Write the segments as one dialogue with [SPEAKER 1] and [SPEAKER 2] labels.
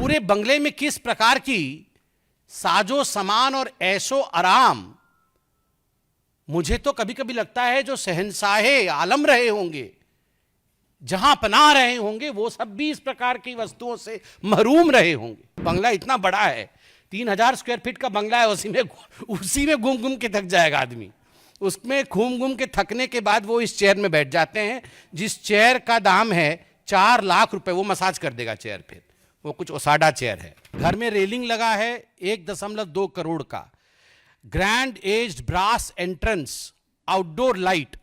[SPEAKER 1] पूरे बंगले में किस प्रकार की साजो सामान और ऐशो आराम, मुझे तो कभी कभी लगता है जो शहंशाहे आलम रहे होंगे, जहां पनाह रहे होंगे, वो सब भी इस प्रकार की वस्तुओं से महरूम रहे होंगे। बंगला इतना बड़ा है, 3000 स्क्वायर फीट का बंगला है, उसी में घूम घूम के थक जाएगा आदमी। उसमें घूम घूम के थकने के बाद वो इस चेयर में बैठ जाते हैं, जिस चेयर का दाम है 4 लाख रुपए। वो मसाज कर देगा चेयर, फिर वो कुछ ओसाडा चेयर है। घर में रेलिंग लगा है 1.2 करोड़ का। Grand aged brass entrance, outdoor light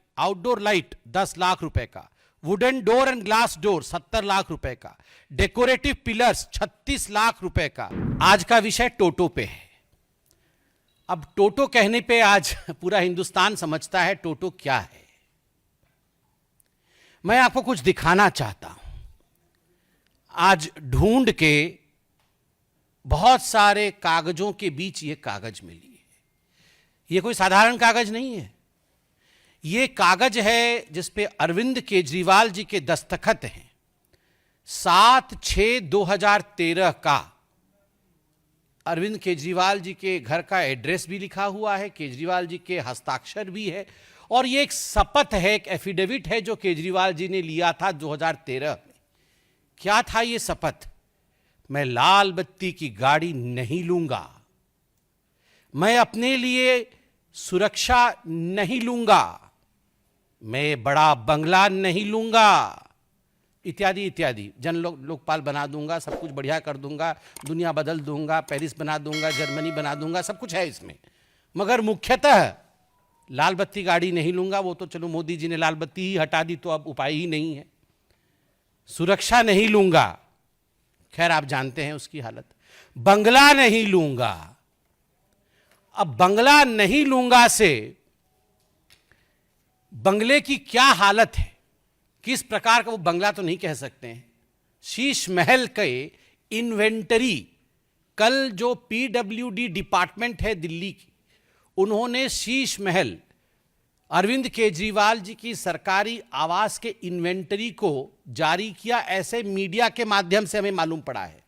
[SPEAKER 1] 10 lakh रुपए का। Wooden door and glass door 70 lakh रुपए का। डेकोरेटिव पिलर्स 36 लाख रुपए का। आज का विषय टोटो पे है। अब टोटो कहने पे आज पूरा हिंदुस्तान समझता है टोटो क्या है। मैं आपको कुछ दिखाना चाहता हूं। आज ढूंढ के बहुत सारे कागजों के बीच ये कागज मिली है। ये कोई साधारण कागज नहीं है। ये कागज है जिसपे अरविंद केजरीवाल जी के दस्तखत हैं। 7/6/2013 का अरविंद केजरीवाल जी के घर का एड्रेस भी लिखा हुआ है, केजरीवाल जी के हस्ताक्षर भी है, और ये एक शपथ है, एक एफिडेविट है जो केजरीवाल जी ने लिया था 2013 में। क्या था ये शपथ? मैं लाल बत्ती की गाड़ी नहीं लूंगा, मैं अपने लिए सुरक्षा नहीं लूंगा, मैं बड़ा बंगला नहीं लूंगा, इत्यादि इत्यादि। लोकपाल बना दूंगा, सब कुछ बढ़िया कर दूंगा, दुनिया बदल दूंगा, पेरिस बना दूंगा, जर्मनी बना दूंगा, सब कुछ है इसमें। मगर मुख्यतः लाल बत्ती गाड़ी नहीं लूंगा। वो तो चलो मोदी जी ने लाल बत्ती ही हटा दी, तो अब उपाय ही नहीं है। सुरक्षा नहीं लूंगा, खैर आप जानते हैं उसकी हालत। बंगला नहीं लूंगा। अब बंगला नहीं लूंगा से बंगले की क्या हालत है, किस प्रकार का वो बंगला तो नहीं कह सकते हैं। शीश महल के इन्वेंटरी, कल जो पीडब्ल्यूडी डिपार्टमेंट है दिल्ली की, उन्होंने शीश महल अरविंद केजरीवाल जी की सरकारी आवास के इन्वेंटरी को जारी किया, ऐसे मीडिया के माध्यम से हमें मालूम पड़ा है।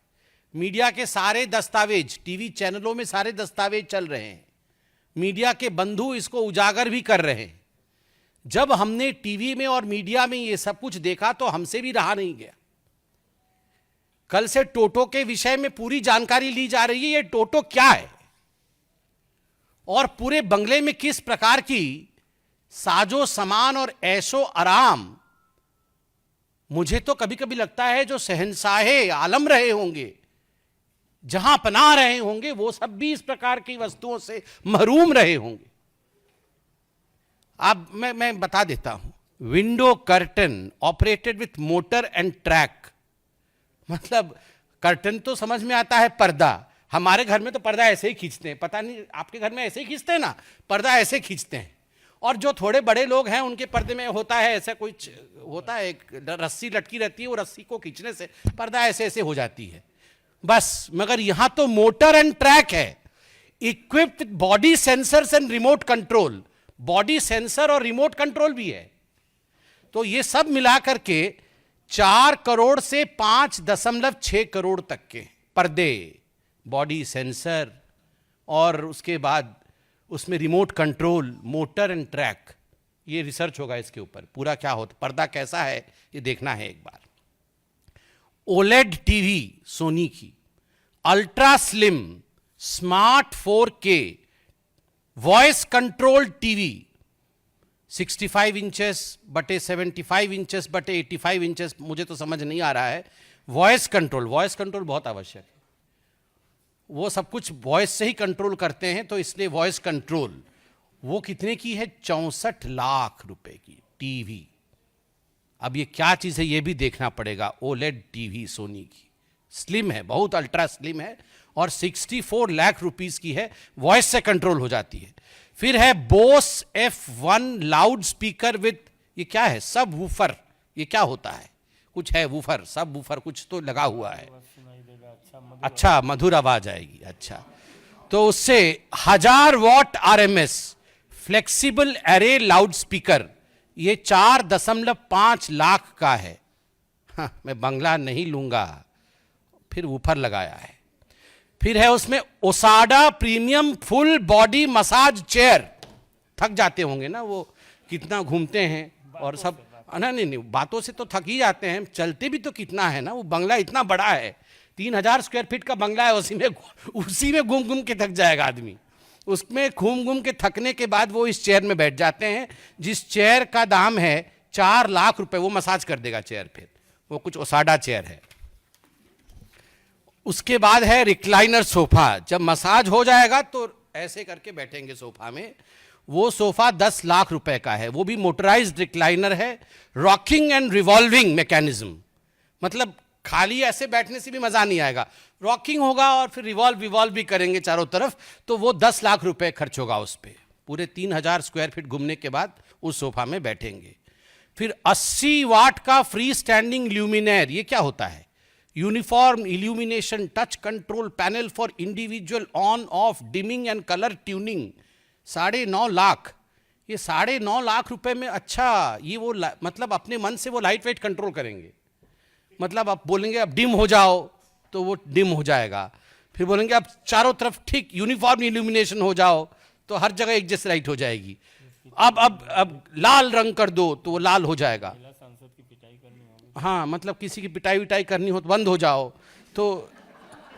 [SPEAKER 1] मीडिया के सारे दस्तावेज, टीवी चैनलों में सारे दस्तावेज चल रहे हैं, मीडिया के बंधु इसको उजागर भी कर रहे हैं। जब हमने टीवी में और मीडिया में ये सब कुछ देखा तो हमसे भी रहा नहीं गया। कल से टोटो के विषय में पूरी जानकारी ली जा रही है। ये टोटो क्या है और पूरे बंगले में किस प्रकार की साजो सामान और ऐशो आराम, मुझे तो कभी कभी लगता है जो शहंशाहे आलम रहे होंगे, जहां पनाह रहे होंगे, वो सब भी इस प्रकार की वस्तुओं से महरूम रहे होंगे। अब मैं बता देता हूं। Window curtain operated with motor and track, मतलब कर्टन तो समझ में आता है, पर्दा। हमारे घर में तो पर्दा ऐसे ही खींचते हैं, पता नहीं आपके घर में ऐसे ही खींचते हैं ना, पर्दा ऐसे खींचते हैं। और जो थोड़े बड़े लोग हैं उनके पर्दे में होता है ऐसा कुछ होता है, एक रस्सी लटकी रहती है, वो रस्सी को खींचने से पर्दा ऐसे ऐसे हो जाती है बस। मगर यहां तो मोटर एंड ट्रैक है, equipped with body sensors and remote control. Body sensor और रिमोट कंट्रोल भी है। तो ये सब मिलाकर के 4 करोड़ से 5.6 करोड़ तक के पर्दे, बॉडी सेंसर, और उसके बाद उसमें remote control, motor and track. ये रिसर्च होगा इसके ऊपर, पूरा क्या होता, पर्दा कैसा है ये देखना है एक बार। ओलेड टीवी सोनी की, ultra slim smart 4K voice control TV, 65 inches बटे 75 इंचेस बटे 85 इंचेस, मुझे तो समझ नहीं आ रहा है। वॉइस कंट्रोल बहुत आवश्यक है। वो सब कुछ वॉइस से ही कंट्रोल करते हैं, तो इसलिए वॉइस कंट्रोल। वो कितने की है? 64 लाख रुपए की टीवी। अब ये क्या चीज़ है ये भी देखना पड़ेगा। ओलेड टीवी सोनी की, स्लिम है, बहुत अल्ट्रा स्लिम है, और 64 लाख रुपीस की है, वॉइस से कंट्रोल हो जाती है। फिर है Bose F1 loud speaker with, ये क्या है? सब वूफर। ये क्या होता है? कुछ है वूफर, सब वूफर कुछ तो लगा हुआ है। अच्छा, मधुर आवाज आएगी। अच्छा, तो उससे 1000 what RMS flexible array loud speaker, ये 4.5 लाख का है। हाँ, मैं बंगला नहीं लूंगा, फिर वूफर लगाया है, फिर है उसमें ओसाडा premium full body massage chair. थक जाते होंगे ना वो, कितना घूमते हैं और सब। नहीं, बातों से तो थक ही जाते हैं, चलते भी तो कितना है ना। वो बंगला इतना बड़ा है, 3000 स्क्वायर फीट का बंगला है, उसी में घूम घूम के थक जाएगा आदमी। उसमें घूम घूम के थकने के बाद वो इस चेयर में बैठ जाते हैं, जिस चेयर का दाम है 4 लाख रुपए। वो मसाज कर देगा चेयर, फिर वो कुछ ओसाडा चेयर है। उसके बाद है रिक्लाइनर सोफा। जब मसाज हो जाएगा तो ऐसे करके बैठेंगे सोफा में। वो सोफा 10 लाख रुपए का है, वो भी मोटराइज्ड रिक्लाइनर है, रॉकिंग एंड रिवॉल्विंग मैकेनिज्म। मतलब खाली ऐसे बैठने से भी मजा नहीं आएगा, रॉकिंग होगा और फिर रिवॉल्व भी करेंगे चारों तरफ, तो वो 10 लाख रुपए खर्च होगा उस पर। पूरे 3000 स्क्वायर फीट घूमने के बाद उस सोफा में बैठेंगे। फिर 80 वाट का फ्री स्टैंडिंग ल्यूमिनेयर। ये क्या होता है? Uniform illumination touch control panel for individual on off dimming and colour tuning. 9.5 lakh. ये 9.5 लाख रुपए में, अच्छा ये वो मतलब अपने मन से वो लाइट वेट कंट्रोल करेंगे। मतलब आप बोलेंगे अब डिम हो जाओ तो वो डिम हो जाएगा, फिर बोलेंगे अब चारों तरफ ठीक यूनिफॉर्म इल्यूमिनेशन हो जाओ तो हर जगह एक जैसी लाइट हो जाएगी। अब लाल रंग कर दो तो वो लाल हो जाएगा। हाँ, मतलब किसी की पिटाई विटाई करनी हो तो बंद हो जाओ। तो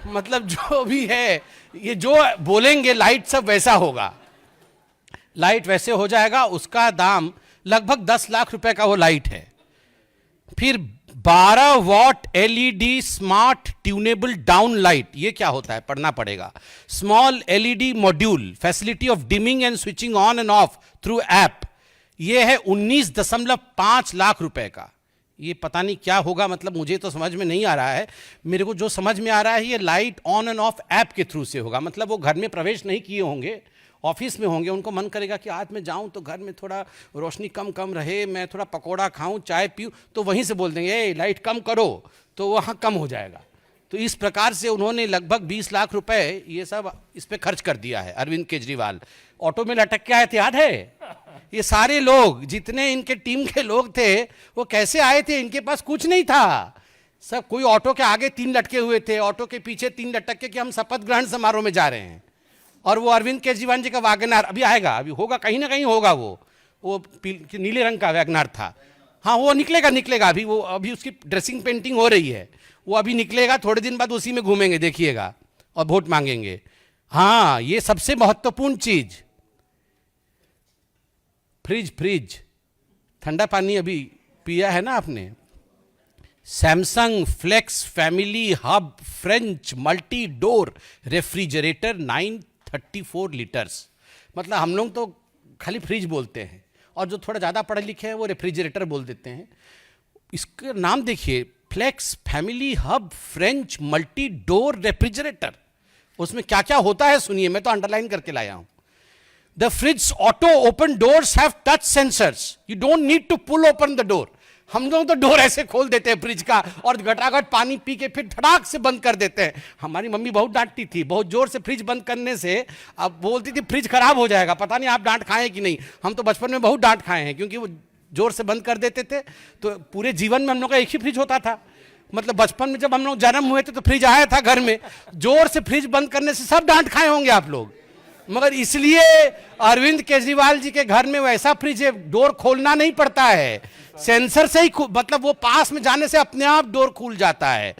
[SPEAKER 1] मतलब जो भी है, ये जो बोलेंगे लाइट सब वैसा होगा, लाइट वैसे हो जाएगा। उसका दाम लगभग 10 लाख रुपए का वो लाइट है। फिर 12 what LED smart tunable down light. ये क्या होता है? पढ़ना पड़ेगा। Small LED module, facility of dimming and switching on end of through app. ये है 19.5 लाख रुपए का। ये पता नहीं क्या होगा, मतलब मुझे तो समझ में नहीं आ रहा है। मेरे को जो समझ में आ रहा है, ये light on end of app के थ्रू से होगा। मतलब वो घर में प्रवेश नहीं किए होंगे, ऑफिस में होंगे, उनको मन करेगा कि आज मैं जाऊं तो घर में थोड़ा रोशनी कम रहे, मैं थोड़ा पकोड़ा खाऊं, चाय पीऊं, तो वहीं से बोल देंगे ए लाइट कम करो, तो वहाँ कम हो जाएगा। तो इस प्रकार से उन्होंने लगभग 20 लाख रुपए ये सब इस पे खर्च कर दिया है। अरविंद केजरीवाल ऑटो में लटक के आए थे, याद है? ये सारे लोग, जितने इनके टीम के लोग थे, वो कैसे आए थे? इनके पास कुछ नहीं था। सब कोई ऑटो के आगे 3 लटके हुए थे, ऑटो के पीछे 3 लटक के कि हम शपथ ग्रहण समारोह में जा रहे हैं। और वो अरविंद केजरीवाल जी का वैगनार अभी आएगा, अभी होगा, कहीं ना कहीं होगा। वो नीले रंग का वैगनार था। हाँ, वो निकलेगा अभी। वो अभी उसकी ड्रेसिंग पेंटिंग हो रही है, वो अभी निकलेगा। थोड़े दिन बाद उसी में घूमेंगे, देखिएगा, और वोट मांगेंगे। हाँ, ये सबसे महत्वपूर्ण चीज, फ्रिज। ठंडा पानी अभी पिया है ना आपने? Samsung flex family hub French multi door refrigerator 934 litres. मतलब हम लोग तो खाली फ्रिज बोलते हैं, और जो थोड़ा ज़्यादा पढ़े लिखे हैं वो रेफ्रिजरेटर बोल देते हैं। इसका नाम देखिए, flex family hub French multi door refrigerator. उसमें क्या क्या होता है सुनिए, मैं तो अंडरलाइन करके लाया हूं। The fridge auto open doors have touch sensors. You don't need to pull open the door. हम लोग तो डोर ऐसे खोल देते हैं फ्रिज का, और घटाघट पानी पी के फिर धड़ाक से बंद कर देते हैं। हमारी मम्मी बहुत डांटती थी, बहुत जोर से फ्रिज बंद करने से। अब बोलती थी फ्रिज खराब हो जाएगा। पता नहीं आप डांट खाए कि नहीं। हम तो बचपन में बहुत डांट खाए हैं, क्योंकि वो जोर से बंद कर देते थे। तो पूरे जीवन में हम लोग का एक ही फ्रिज होता था। मतलब बचपन में जब हम लोग जन्म हुए थे तो फ्रिज आया था घर में। जोर से फ्रिज बंद करने से सब डांट खाए होंगे आप लोग। मगर इसलिए अरविंद केजरीवाल जी के घर में वैसा फ्रिज है, डोर खोलना नहीं पड़ता है, सेंसर से ही, मतलब वो पास में जाने से अपने आप डोर खुल जाता है।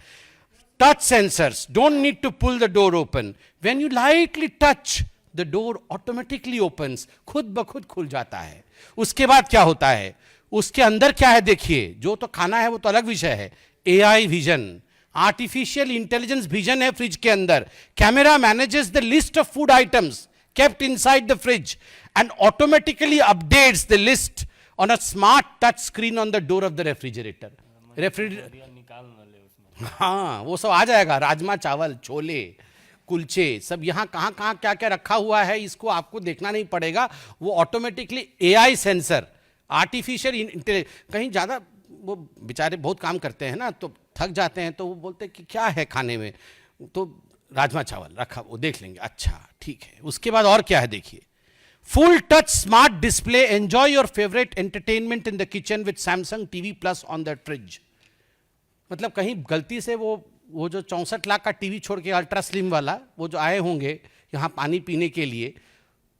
[SPEAKER 1] Touch sensors, don't need to pull the door open, when you lightly touch the door automatically opens, खुद ब खुद खुल जाता है। उसके बाद क्या होता है, उसके अंदर क्या है देखिए। जो तो खाना है वो तो अलग विषय है। AI vision, artificial intelligence vision है फ्रिज के अंदर। Camera manages the list of food items kept inside the fridge and automatically updates the list on a smart touch screen on the door of the refrigerator. हाँ, वो सब आ जाएगा। राजमा चावल, छोले, कुलचे, सब यहाँ कहाँ कहाँ क्या क्या रखा हुआ है, इसको आपको देखना नहीं पड़ेगा। वो automatically AI sensor, artificial intelligence. कहीं ज़्यादा वो बेचारे बहुत काम करते हैं ना, तो थक जाते हैं, तो वो बोलते हैं कि क्या है खाने में, तो राजमा चावल रखा, वो देख लेंगे, अच्छा ठीक है। उसके बाद और क्या है देखिए, full touch smart display, enjoy your favourite entertainment in the kitchen with Samsung TV plus on the fridge. मतलब कहीं गलती से वो वो जो 64 लाख का टीवी छोड़ के अल्ट्रा स्लिम वाला, वो जो आए होंगे यहाँ पानी पीने के लिए,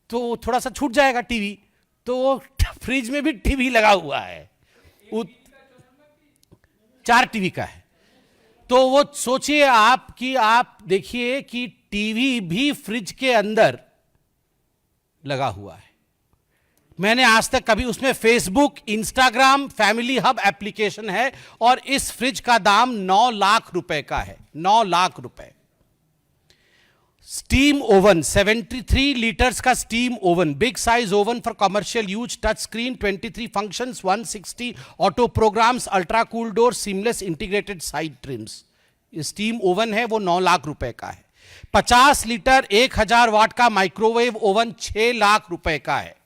[SPEAKER 1] तो थोड़ा सा छूट जाएगा टीवी, तो वो फ्रिज में भी टीवी लगा हुआ है, 4 टीवी का है। तो वो सोचिए आप कि आप देखिए कि टीवी भी फ्रिज के अंदर लगा हुआ है। मैंने आज तक कभी, उसमें Facebook, Instagram, family hub application है, और इस फ्रिज का दाम 9 लाख रुपए का है, 9 लाख रुपए। स्टीम ओवन, 73 लीटर्स का steam oven, big size oven for commercial use, touch screen, 23 functions, 160 auto programs, ultra cool door, seamless integrated side trims. Steam oven है वो 9 लाख रुपए का है। 50 लीटर 1000 वाट का माइक्रोवेव ओवन 6 लाख रुपए का है।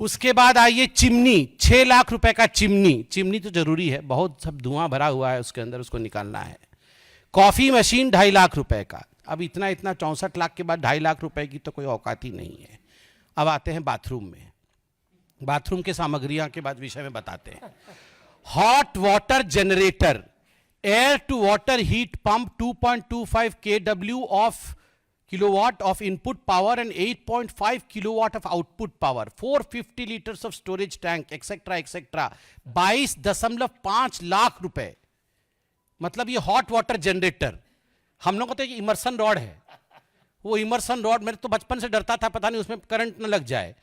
[SPEAKER 1] उसके बाद आइए चिमनी, 6 लाख रुपए का चिमनी। चिमनी तो जरूरी है, बहुत सब धुआं भरा हुआ है उसके अंदर, उसको निकालना है। कॉफी मशीन 2.5 लाख रुपए का। अब इतना 64 लाख के बाद 2.5 लाख रुपए की तो कोई औकात ही नहीं है। अब आते हैं बाथरूम में। बाथरूम के सामग्रियां के बाद विषय में बताते हैं। Hot water generator, air to water heat pump, 2.25 kW of kilowatt of input power and 8.5 kilowatt of output power, 450 liters of storage tank, etcetera etcetera, 22.5 lakh रुपए। मतलब ये हॉट वाटर जनरेटर, हम लोग को तो इमर्सन रॉड है, वो इमर्सन रॉड मेरे तो बचपन से डरता था, पता नहीं उसमें करंट न लग जाए।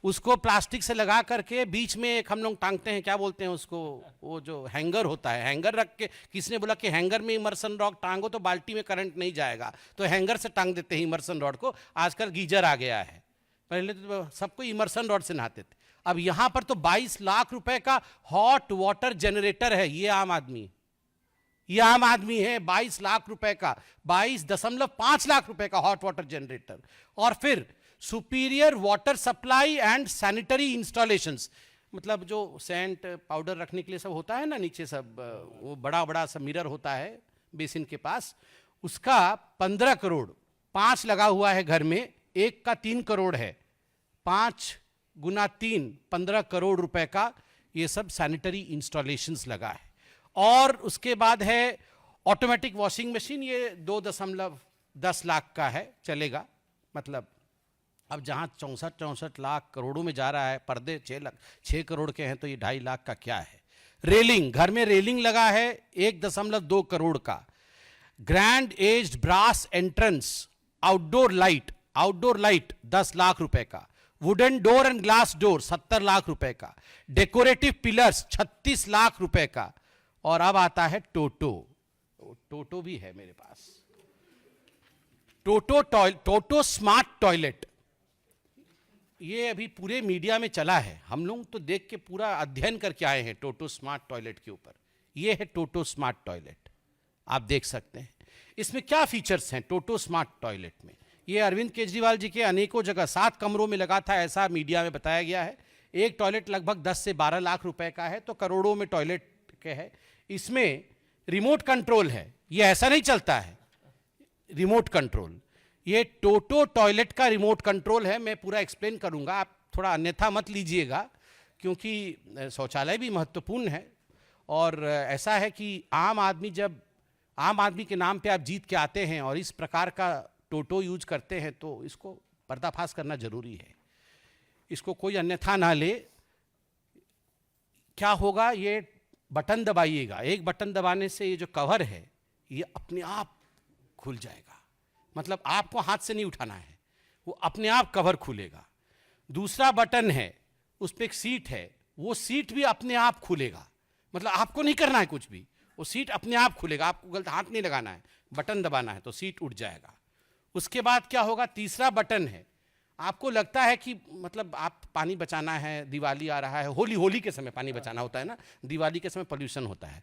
[SPEAKER 1] उसको प्लास्टिक से लगा करके बीच में एक हम लोग टांगते हैं, क्या बोलते हैं उसको, वो जो हैंगर होता है, हैंगर रख के, किसने बोला कि हैंगर में इमर्सन रॉड टांगो तो बाल्टी में करंट नहीं जाएगा, तो हैंगर से टांग देते हैं इमर्सन रॉड को। आजकल गीजर आ गया है, पहले तो सबको इमर्सन रॉड से नहाते थे। अब यहां पर तो 22 लाख रुपए का हॉट वाटर जनरेटर है। ये आम आदमी है, 22 लाख रुपए का, 22.5 लाख रुपए का हॉट वाटर जनरेटर। और फिर superior water supply and sanitary installations, मतलब जो सेंट पाउडर रखने के लिए सब होता है ना नीचे, सब वो बड़ा बड़ा सब मिरर होता है बेसिन के पास, उसका 15 करोड़, 5 लगा हुआ है घर में, एक का 3 करोड़ है, 5 गुना 3, 15 करोड़ रुपए का ये सब सैनिटरी इंस्टॉलेशंस लगा है। और उसके बाद है ऑटोमेटिक वॉशिंग मशीन, ये 2.10 लाख का है, चलेगा। मतलब अब जहां 64 लाख करोड़ों में जा रहा है, पर्दे 6 करोड़ के हैं, तो ये 2.5 लाख का क्या है। रेलिंग, घर में रेलिंग लगा है 1.2 करोड़ का। Grand aged brass entrance, outdoor light 10 lakh रुपए का। Wooden door and glass door 70 lakh रुपए का। डेकोरेटिव पिलर्स 36 लाख रुपए का। और अब आता है टोटो भी है मेरे पास, टोटो स्मार्ट टॉयलेट। ये अभी पूरे मीडिया में चला है, हम लोग तो देख के पूरा अध्ययन करके आए हैं टोटो स्मार्ट टॉयलेट के ऊपर। ये है टोटो स्मार्ट टॉयलेट, आप देख सकते हैं इसमें क्या फीचर्स हैं टोटो स्मार्ट टॉयलेट में। ये अरविंद केजरीवाल जी के अनेकों जगह 7 कमरों में लगा था, ऐसा मीडिया में बताया गया है। एक टॉयलेट लगभग 10 से 12 लाख रुपए का है, तो करोड़ों में टॉयलेट के है। इसमें रिमोट कंट्रोल है, ये ऐसा नहीं चलता है, रिमोट कंट्रोल। ये टोटो टॉयलेट का रिमोट कंट्रोल है, मैं पूरा एक्सप्लेन करूंगा, आप थोड़ा अन्यथा मत लीजिएगा, क्योंकि शौचालय भी महत्वपूर्ण है। और ऐसा है कि आम आदमी के नाम पे आप जीत के आते हैं और इस प्रकार का टोटो यूज करते हैं, तो इसको पर्दाफाश करना जरूरी है, इसको कोई अन्यथा ना ले। क्या होगा, ये बटन दबाइएगा, एक बटन दबाने से ये जो कवर है ये अपने आप खुल जाएगा, मतलब आपको हाथ से नहीं उठाना है, वो अपने आप कवर खुलेगा। दूसरा बटन है, उस पर एक सीट है, वो सीट भी अपने आप खुलेगा, मतलब आपको नहीं करना है कुछ भी, वो सीट अपने आप खुलेगा, आपको गलत हाथ नहीं लगाना है, बटन दबाना है तो सीट उठ जाएगा। उसके बाद क्या होगा, तीसरा बटन है, आपको लगता है कि मतलब आप पानी बचाना है, दिवाली आ रहा है, होली के समय पानी बचाना होता है ना, दिवाली के समय पोल्यूशन होता है,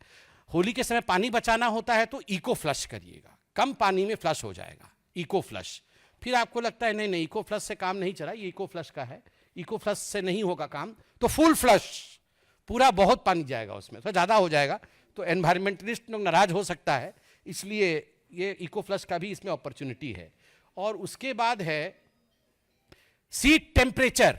[SPEAKER 1] होली के समय पानी बचाना होता है, तो इको फ्लश करिएगा, कम पानी में फ्लश हो जाएगा, इको फ्लश। फिर आपको लगता है नहीं इको फ्लश से काम नहीं चला, ये इको फ्लश का है, इको फ्लश से नहीं होगा काम, तो फुल फ्लश, पूरा बहुत पानी जाएगा उसमें, तो ज़्यादा हो जाएगा, तो एनवायरमेंटलिस्ट लोग नाराज हो सकता है, इसलिए ये इको फ्लश का भी इसमें अपॉर्चुनिटी है। और उसके बाद है सीट टेम्परेचर,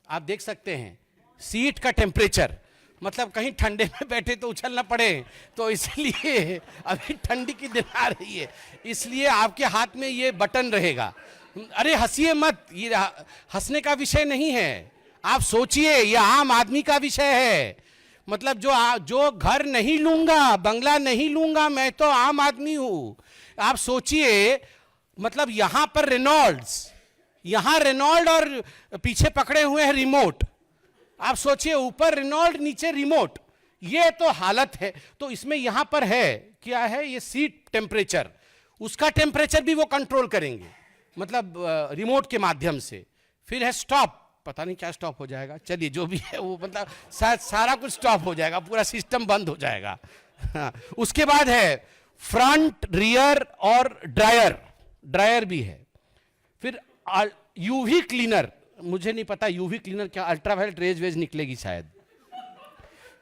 [SPEAKER 1] आप देख सकते हैं सीट का टेम्परेचर, मतलब कहीं ठंडे में बैठे तो उछल ना पड़े, तो इसलिए अभी ठंडी की दिन आ रही है, इसलिए आपके हाथ में ये बटन रहेगा। अरे हंसिए मत, ये हंसने का विषय नहीं है, आप सोचिए, ये आम आदमी का विषय है। मतलब जो घर नहीं लूंगा, बंगला नहीं लूंगा, मैं तो आम आदमी हूं। आप सोचिए, मतलब यहां पर रेनॉल्ड्स, यहां रेनॉल्ड और पीछे पकड़े हुए हैं रिमोट। आप सोचिए, ऊपर रेनॉल्ड नीचे रिमोट, ये तो हालत है। तो इसमें यहां पर है क्या है, ये सीट टेम्परेचर, उसका टेम्परेचर भी वो कंट्रोल करेंगे, मतलब रिमोट के माध्यम से। फिर है स्टॉप, पता नहीं क्या स्टॉप हो जाएगा, चलिए जो भी है वो, मतलब सारा कुछ स्टॉप हो जाएगा, पूरा सिस्टम बंद हो जाएगा। हाँ, उसके बाद है फ्रंट, रियर और ड्रायर भी है। फिर यूवी क्लीनर, मुझे नहीं पता यूवी क्लीनर क्या, अल्ट्रावायलेट रेज वेज निकलेगी शायद।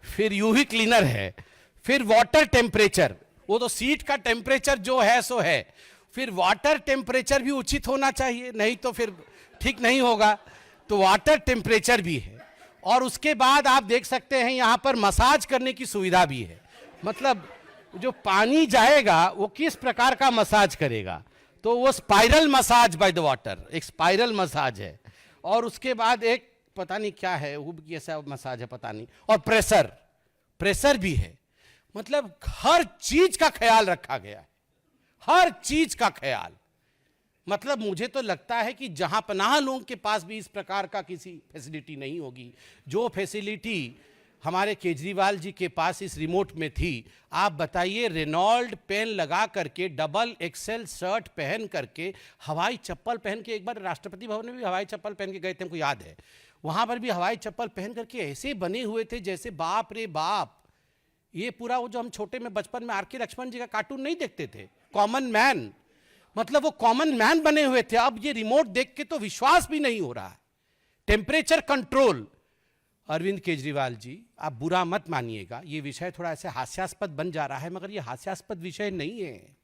[SPEAKER 1] फिर यूवी क्लीनर है। फिर वाटर टेम्परेचर, वो तो सीट का टेम्परेचर जो है सो है। फिर वाटर टेम्परेचर भी उचित होना चाहिए, नहीं तो फिर ठीक नहीं होगा, तो वाटर टेम्परेचर भी है। और उसके बाद आप देख सकते हैं यहां पर मसाज करने की सुविधा भी है, मतलब जो पानी जाएगा वो किस प्रकार का मसाज करेगा, तो वो spiral massage by the water, एक स्पाइरल मसाज है। और उसके बाद एक पता नहीं क्या है, वो भी कैसा मसाज है पता नहीं। और प्रेशर भी है, मतलब हर चीज का ख्याल रखा गया है, हर चीज का ख्याल। मतलब मुझे तो लगता है कि जहां पनाह लोगों के पास भी इस प्रकार का किसी फैसिलिटी नहीं होगी, जो फैसिलिटी हमारे केजरीवाल जी के पास इस रिमोट में थी। आप बताइए, रेनॉल्ड पेन लगा करके, डबल एक्सेल शर्ट पहन करके, हवाई चप्पल पहन के, एक बार राष्ट्रपति भवन में भी हवाई चप्पल पहन के गए थे, हमको याद है, वहां पर भी हवाई चप्पल पहन करके ऐसे बने हुए थे जैसे बाप रे बाप। ये पूरा वो जो हम छोटे में बचपन में आर.के. लक्ष्मण जी का कार्टून नहीं देखते थे, कॉमन मैन, मतलब वो कॉमन मैन बने हुए थे। अब ये रिमोट देख के तो विश्वास भी नहीं हो रहा है। टेम्परेचर कंट्रोल, अरविंद केजरीवाल जी, आप बुरा मत मानिएगा, ये विषय थोड़ा ऐसे हास्यास्पद बन जा रहा है, मगर ये हास्यास्पद विषय नहीं है,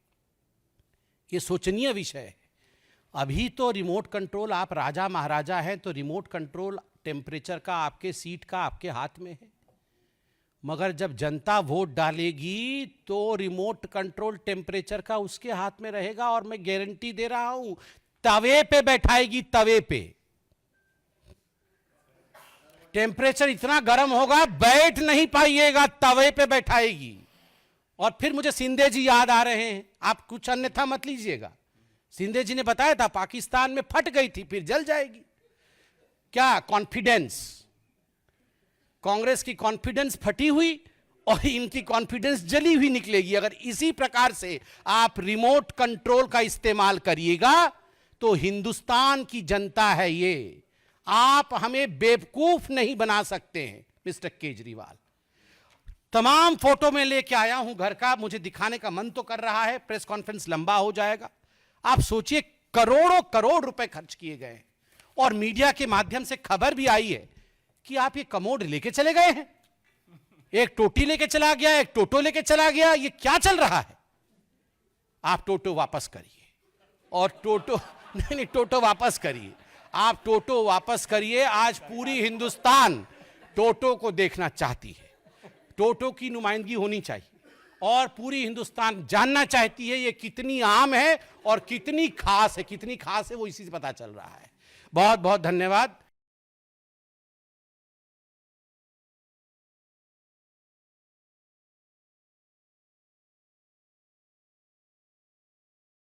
[SPEAKER 1] ये सोचनीय विषय है। अभी तो रिमोट कंट्रोल, आप राजा महाराजा हैं तो रिमोट कंट्रोल टेम्परेचर का, आपके सीट का आपके हाथ में है। मगर जब जनता वोट डालेगी तो रिमोट कंट्रोल टेम्परेचर का उसके हाथ में रहेगा, और मैं गारंटी दे रहा हूं, तवे पे बैठाएगी, तवे पे टेम्परेचर इतना गर्म होगा बैठ नहीं पाइएगा, तवे पे बैठाएगी। और फिर मुझे सिंधे जी याद आ रहे हैं, आप कुछ अन्यथा मत लीजिएगा। सिंधे जी ने बताया था पाकिस्तान में फट गई थी, फिर जल जाएगी। क्या कॉन्फिडेंस, कांग्रेस की कॉन्फिडेंस फटी हुई और इनकी कॉन्फिडेंस जली हुई निकलेगी। अगर इसी प्रकार से आप रिमोट कंट्रोल का इस्तेमाल करिएगा तो हिंदुस्तान की जनता है ये, आप हमें बेवकूफ नहीं बना सकते हैं मिस्टर केजरीवाल। तमाम फोटो में लेके आया हूं घर का, मुझे दिखाने का मन तो कर रहा है, प्रेस कॉन्फ्रेंस लंबा हो जाएगा। आप सोचिए, करोड़ों करोड़ रुपए खर्च किए गए, और मीडिया के माध्यम से खबर भी आई है कि आप ये कमोड लेके चले गए हैं, एक टोटी लेके चला गया, एक टोटो लेके चला गया, ये क्या चल रहा है? आप टोटो वापस करिए, और टोटो नहीं, टोटो वापस करिए, आप टोटो वापस करिए। आज पूरी हिंदुस्तान टोटो को देखना चाहती है, टोटो की नुमाइंदगी होनी चाहिए, और पूरी हिंदुस्तान जानना चाहती है ये कितनी आम है और कितनी खास है, कितनी खास है वो इसी से पता चल रहा है। बहुत बहुत धन्यवाद।